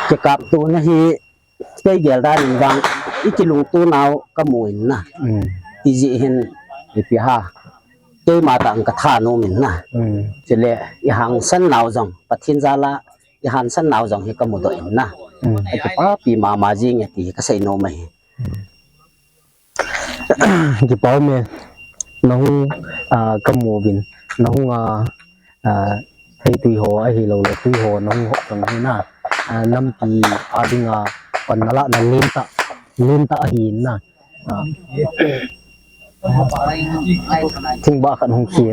จะกลับตัวนะฮีได้เกี่ยวได้หนึ่งบางอีกลุงตัวเราก็มวยนะที่จะเห็นอีพิฮาเกี่ยมาต่างกระทาโนมินนะจะเลยอีหางสั้นเหนาจังปัททินซาละอีหางสั้นเหนาจังฮีก็มุดอินนะไอ้ที่ป้าปีมาจริงไอ้ที่ก็ใส่โนไม่ที่ป้าเมย์น้องก็มูบินน้องให้ตุยหัวไอ้เราเลยตุยหัวน้องตรงนี้นะน้ำปีอาดิงาปันนละนั่นลินตาหินนะทิ้งบ้าขันหงเขีย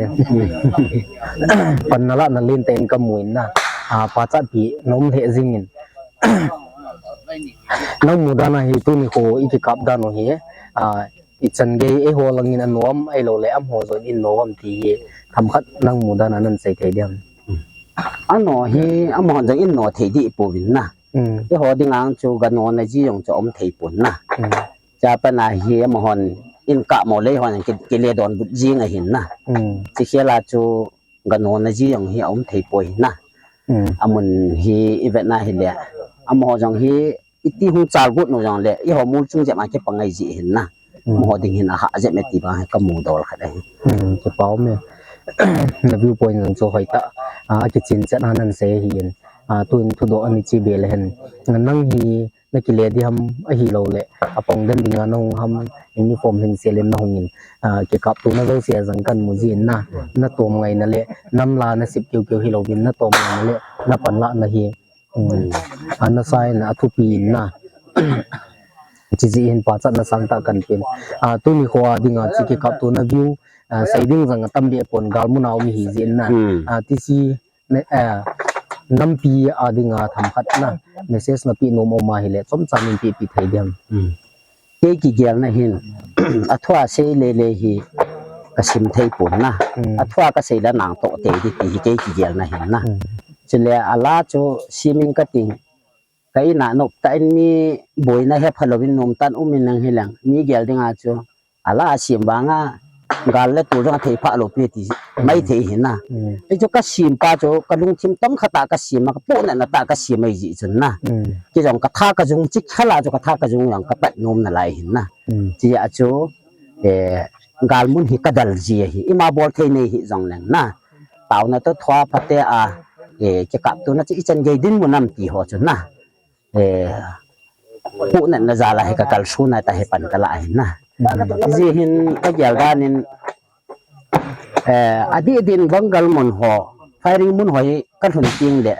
ปันนละนั่นลินเต็นกมุนนะปัจจัยปีน้องเฮซิงินน้องมุดานะฮิตุนิโคอีกกับดานุเฮอีจันเกย์ไอหัวลังอินอันนวมไอโลเลอัมหัวจนอินนวมทีทำคัดนั่งมุดานะนั่นใส่เทียมอันนอฮีอัมหันจังอินนอเทียดีปูวินนะไอหัวดิ่งอังจูกันนอนในจียงจะอมเทียปุ่นนะจะเป็นอะไรฮีอัมหันอินกะโมเลยหันกิเลดอนบุจีงไอหินนะที่เขียนลาจูกันนอนในจียงฮีอมเทียปุ่นนะอามุนฮีอีเวนน่าเห็นเลยอัมหันจังฮีอิติหุ่นจารุดโนจังเลยไอหัวมูลจุงจะมาเก็บปังไอจีเห็นนะมอดิ่งเห็นอาหารจะไม่ตีบ้างให้ก็มูดอลขัดเลยจะเป้าเมย์นับวิวปอยนั่งโซ่หอยตาอาจจะจินจะนั่นเสียหินตุนทุดอันนี้จีเบลเห็นนั่งฮีนักกีฬาที่ทำไอฮีโร่เลยปองเดินดิ่งน้องทำยูนิฟอร์มเห็นเสียเล่นน้องหินเกี่ยวกับตัวนักเสียสังกันมุจินนะนักตัวไงนั่นแหละน้ำลานักสิบเกี่ยวฮีโร่บินนักตัวไงนั่นแหละนักปันละนักฮีอันนั้นใช่นักทุปีนนะจีจีเห็นปัจจัยนักสังตากันเป็นตัวนี้ขวาดิ่งจีเกี่ยวกับตัวนักวิวใส่ดิ่งสังตั้มเดียปนกาลมุนเอามีหิจินนะที่ซีน้ำปีดิ่งทำขัดนะเมสเซจนับปีโนมอมาฮิเลสมจามินปีไทยเดียมเกี่ยกี่เกี่ยวนะหินอัทว่าเซเลฮีกสิมไทยปุ่นนะอัทว่าก็เซละหนังโตเตดิตีเกี่ยกี่เกี่ยวนะหินนะจะเลยอาลาจูซิมิงกติงก็อินะนกแต่มีบอยนะเฮพฮาโลวินนมตันอุมินังฮิลังมีเกี่ยวดิ่งอาจูอาลาซิมบางกาลเลตัวเราเทพะโลเปติไม่เทหินนะไอ้เจ้าก็ซิมป้าเจ้าก็ลุงทิมต้องขัดตากซิมมาก็ปุ่นนั่นตากซิมไม่จีจนนะที่จงกระทากระจงจิกขลาจงกระทากระจงอย่างกระเป็ดนมนั่นไรหินนะที่อาจูกาลมุนฮิกระดัลจีฮิอิมาบอลเทเนฮิจงเลงนะตาวนั้นตัวทว่าพัตเตจะกับตัวนั้นจะอีจันเกดินมุนนำตีหัวจนนะปุ่นนั่นนะจาลาฮิกะกัลชูน่ะแต่ให้ปันกะลาหินนะจีหินก็เกี่ยวกันนินอดีตดินบังกลมุนหัวไฟริงมุนหัวกันหุ่นจริงเดะ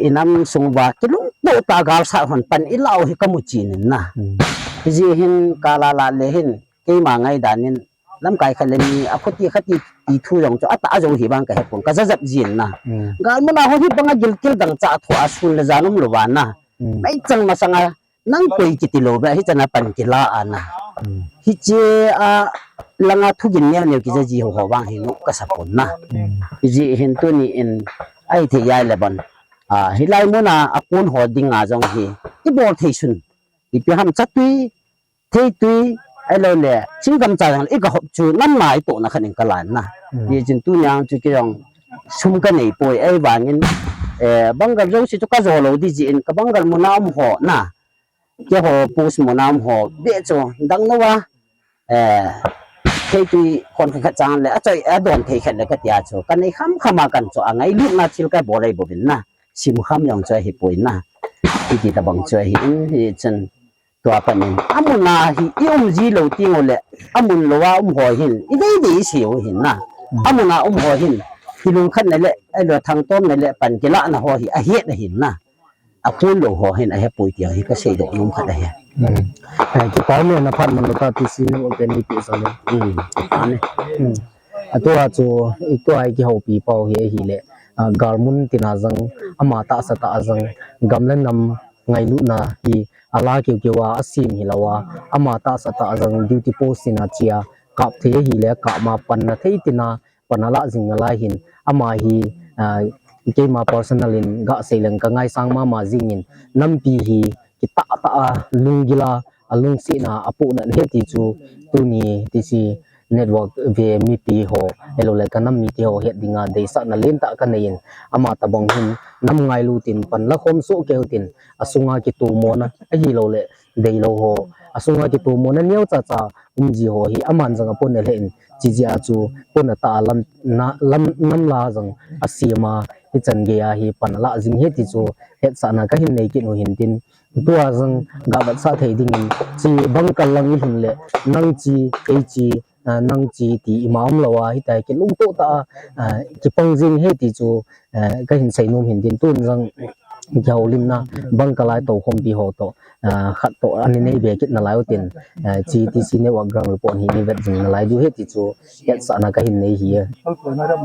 อินำสงบากิลุโตตากาลสะหันปันอิลาวฮิกมุจีนินนะจีหินกาลาลาเลหินเกี่ยมาไงดานินลำไก่ขันเลนีอคุติขัติตีทุยองจ้าตาจงหิบังกะเฮปงก็จะจับจีนนะกาลมุนหัวฮิบังกิลกิลดังจ้าทัวสุนเลจานุมลวานนะไม่จังมาสังนั่งคุยกิติโลแบบฮิจนาปันกิลาอานะฮิเจลังอาทุกินเนี่ยเนี่ยกิจจีหัววางหินุกษับปนนะฮิจีเห็นตัวนี้อินไอที่ยายเลบันฮิไลมุนาอากุนหัวดิ่งอาจงฮีอีบอลเทชุนอีพิหามจัดตุยเทตุยไอเราเนี่ยชิงกำจัดหันอีกหอบจูน้ำหมายตัวนักขันกลานนะยี่จินตัวยังจุกิยังชุมกันไอป่วยไอวางินบังกัลเราสิจุกะโจโลดิจีนกับบังกัลมุนามหัวนะเจ้าหัวปูสมุนามหัวเบี้ยจูดังนัวเทตุยคนขัดจานเลยอาจจะโดนเทขัดเลยก็ตีอาจูกันในขมากันจูอ่างไงลูกน่าชิลก็บ่ได้บ่เป็นนะชิมคำยังช่วยให้ป่วยนะที่ตะบังช่วยให้ฉันตัวปนินอามุนาฮิยมจีโลติงโอเลอามุนโลวาหัวหินอีได้ดีเสียวหินนะอามุนาหัวหินที่ลุงขันนั่นแหละไอ้เรือทางต้นนั่นแหละปันกิละนะหัวหิอาเฮ็ดหินนะอาคุณโลหัวหินไอ้ป่วยเดียวฮิก็เสียดอกนุ่มขัดได้ที่ป้าเมย์นับพันมันก็ตัดที่สิ่งนั้นเป็นนิติสเลยอันนี้ตัวจูอีกตัวไอ้ที่เขาปีเป่าเฮียเลยกาลมุนตินาจังอามาตาสตาจังกำลังนำไงลุนาฮีอาลาเกี่ยวกับว่าสิมฮิลาวาอามาตาสตาจังดิวติโพสินาเชียกับเทียฮีเลยกับมาปันนาเทียตินาปันนาละจิงนาหินอามาฮีเกี่ยมา personalin กะเซลังกังไงสังมาจิงินน้ำปีฮีกิตาลุงกิลาลุงสีนาอปุนันเฮติจูตุนีที่สิ network ve mi pi ho elo le kanam mi ti ho het dinga de sa na len ta kanein ama tabong hin nam ngai lu tin pan la khom su ke tin asunga ki tu mo na a hi lo le dei lo ho asunga ki tu mo na neu cha cha ji ho hi aman janga pon le in chi ji a chu pon ta lam na lam nam la jang asima hi chan ge a hi pan la jing he ti chu het sa na ka hin nei ki no hin tin tua jang ga ba sa thei ding in chi bang kal lang hi hun le nang chi ei chi nang chi ti imam lawa hi tai ki lung to ta ki pang jing he ti chu ka hin sei nom hin tin tun jang giàu lim na bang kalai to khom pi ho to khat to ani nei be kit na lai tin chi ti si ne wa gram report hi ni vet jing na lai du he ti chu het sa na ka hin nei hi